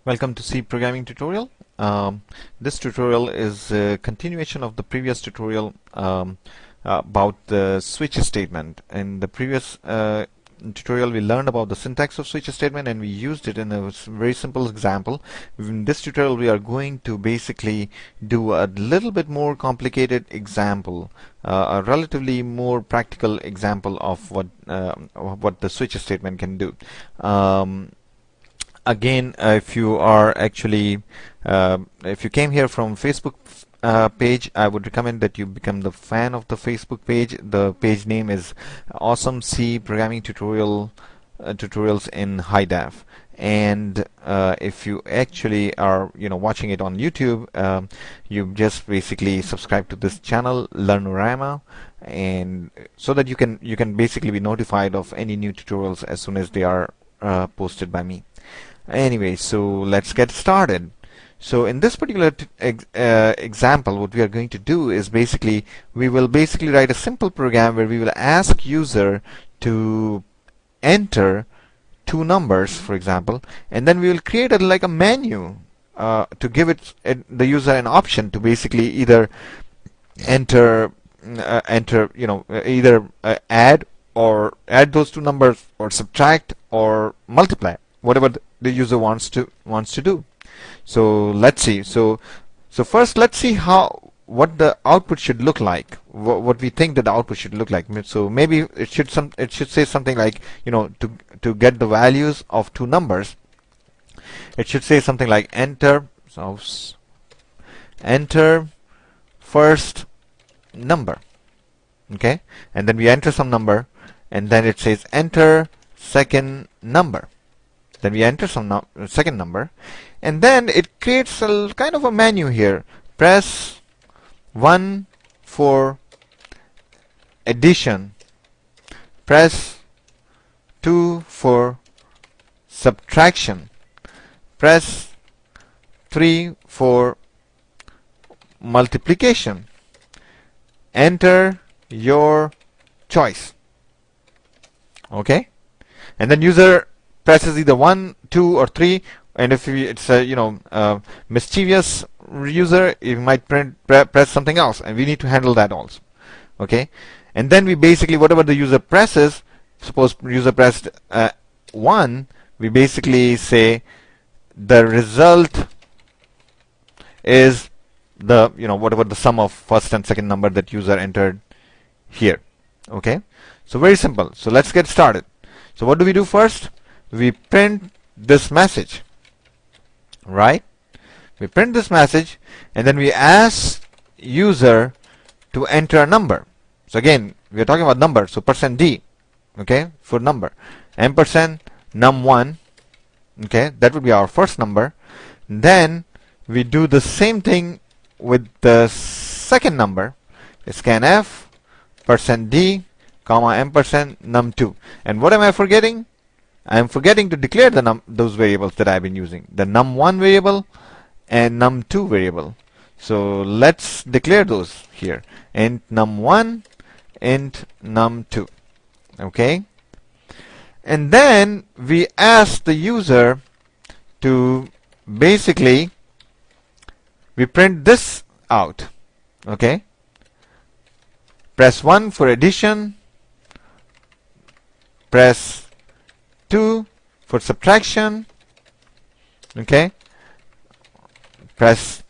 Welcome to C programming tutorial. This tutorial is a continuation of the previous tutorial about the switch statement. In the previous tutorial we learned about the syntax of switch statement and we used it in a very simple example. In this tutorial we are going to basically do a little bit more complicated example, a relatively more practical example of what the switch statement can do. Again, if you are actually if you came here from Facebook page, I would recommend that you become the fan of the Facebook page. The page name is Awesome C Programming Tutorials in High Def. And if you actually are watching it on YouTube, you just basically subscribe to this channel Learnorama, and so that you can basically be notified of any new tutorials as soon as they are posted by me. Anyway, so let's get started. So in this particular example, what we are going to do is we will write a simple program where we will ask user to enter two numbers, for example, and then we will create like a menu to give the user an option to basically either enter either add those two numbers, or subtract, or multiply, whatever the user wants to do. So let's see. So first, let's see what the output should look like. What we think that the output should look like. So maybe it should say something like, to get the values of two numbers, it should say something like enter first number. Okay, and then we enter some number, and then it says enter second number. Then we enter some second number, and then it creates a kind of a menu here. Press 1 for addition, press 2 for subtraction, press 3 for multiplication. Enter your choice. Okay, and then user presses either 1, 2, or 3, and if it's a mischievous user, you might press something else, and we need to handle that also. Okay, and then we basically, whatever the user presses, suppose user pressed 1, we basically say the result is the whatever the sum of first and second number that user entered here. Okay, so very simple. So let's get started. So what do we do first? We print this message, right? We print this message, and then we ask user to enter a number. So again, we are talking about number, so %d, okay, for number, ampersand num1, okay, that would be our first number. Then we do the same thing with the second number, scanf %d, comma, ampersand num2. And what am I forgetting? I am forgetting to declare those variables that I've been using, the num1 variable and num2 variable. So let's declare those here. Int num1, int num2. Okay, and then we ask the user to basically, we print this out. Okay, press 1 for addition, press 2 for subtraction, okay, press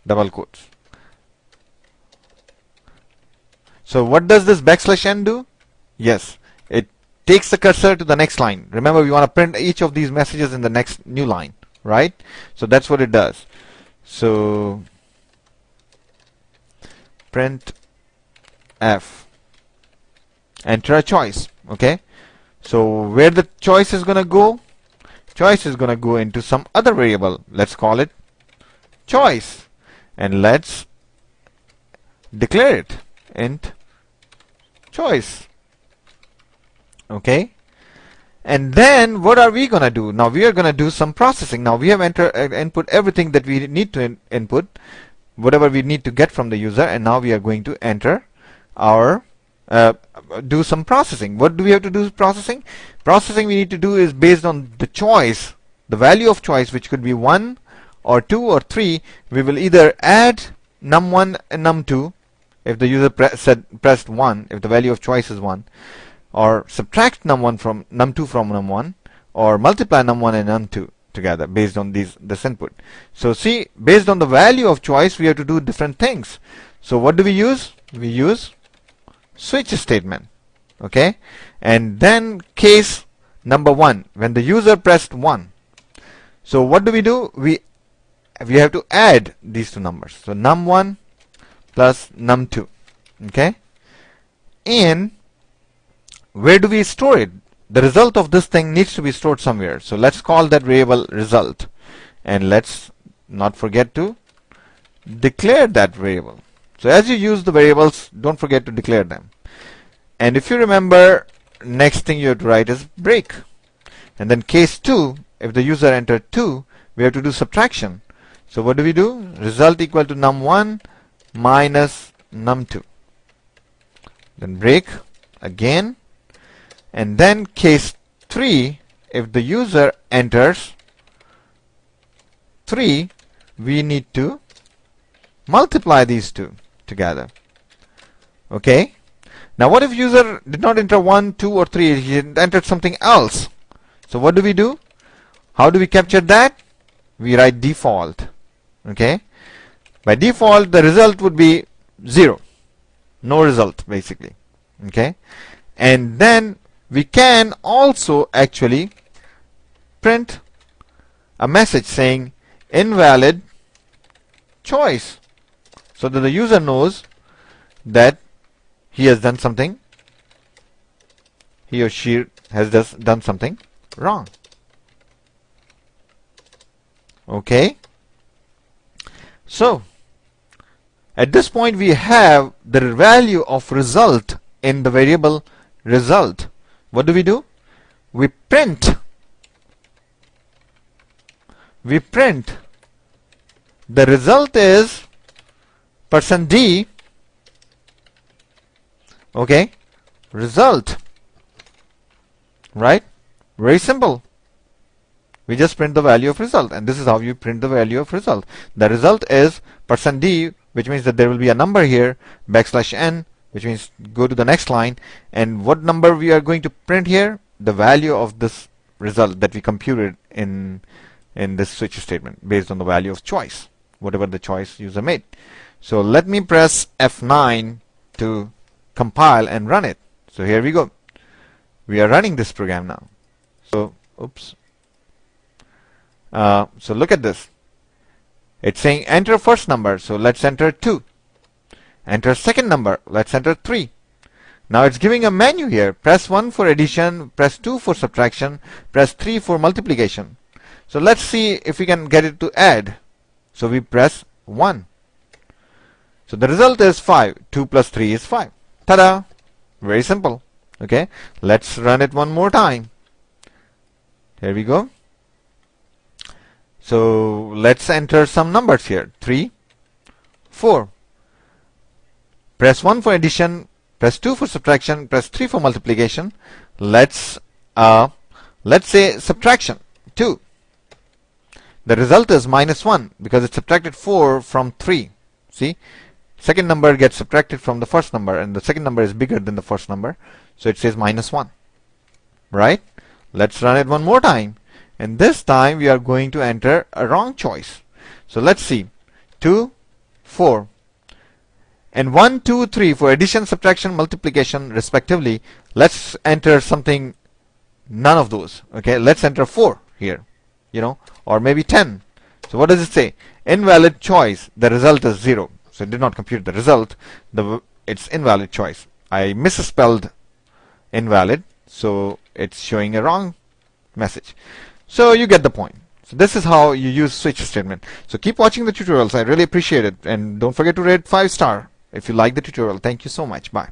double quotes. So what does this \n do? Yes, it takes the cursor to the next line. Remember, we want to print each of these messages in the next new line, right? So that's what it does. So print f, enter a choice. Okay, so where the choice is gonna go? Choice is gonna go into some other variable. Let's call it choice, and let's declare it int choice. Okay, and then what are we gonna do? Now we are gonna do some processing. Now we have input everything that we need to input, whatever we need to get from the user, and now we are going to enter our do some processing. What do we have to do processing? Processing we need to do is based on the choice, the value of choice, which could be 1 or 2 or 3. We will either add num1 and num2 if the user pressed 1, if the value of choice is 1, or subtract num2 from num1, or multiply num1 and num2 together based on this input. So see, based on the value of choice, we have to do different things. So what do we use? We use switch statement. Okay, and then case number 1, when the user pressed 1. So what do? We have to add these two numbers. So num1 plus num2. Okay, and where do we store it? The result of this thing needs to be stored somewhere. So let's call that variable result, and let's not forget to declare that variable. So as you use the variables, don't forget to declare them. And if you remember, next thing you have to write is break. And then case 2, if the user entered 2, we have to do subtraction. So what do? Result equal to num1 minus num2. Then break again. And then case 3, if the user enters 3, we need to multiply these two together. Okay. Now what if user did not enter 1, 2 or 3, he entered something else? So what do? How do we capture that? We write default. Okay. By default, the result would be 0. No result, basically. Okay. And then we can also actually print a message saying invalid choice, so that the user knows that he has done something, he or she has just done something wrong. Okay. So at this point we have the value of result in the variable result. What do? We print the result is %d. Okay, result, right? Very simple. We just print the value of result, and this is how you print the value of result. The result is %d, which means that there will be a number here, \n, which means go to the next line. And what number we are going to print here? The value of this result that we computed in this switch statement based on the value of choice, whatever the choice user made. So let me press F9 to compile and run it. So here we go. We are running this program now. So oops. So look at this. It's saying enter first number. So let's enter 2. Enter second number. Let's enter 3. Now it's giving a menu here. Press 1 for addition, press 2 for subtraction, press 3 for multiplication. So let's see if we can get it to add. So we press 1. So the result is 5. 2 plus 3 is 5. Ta-da! Very simple. Okay. Let's run it one more time. Here we go. So let's enter some numbers here. 3, 4. Press 1 for addition, press 2 for subtraction, press 3 for multiplication. Let's say subtraction 2. The result is -1 because it subtracted 4 from 3. See, second number gets subtracted from the first number, and the second number is bigger than the first number, so it says -1. Right? Let's run it one more time, and this time we are going to enter a wrong choice. So let's see, 2, 4. And 1, 2, 3 for addition, subtraction, multiplication respectively. Let's enter something, none of those. Okay, let's enter 4 here, or maybe 10. So what does it say? Invalid choice. The result is 0. So it did not compute the result. It's invalid choice. I misspelled invalid, so it's showing a wrong message. So you get the point. So this is how you use switch statement. So keep watching the tutorials. I really appreciate it. And don't forget to rate 5-star if you like the tutorial. Thank you so much. Bye.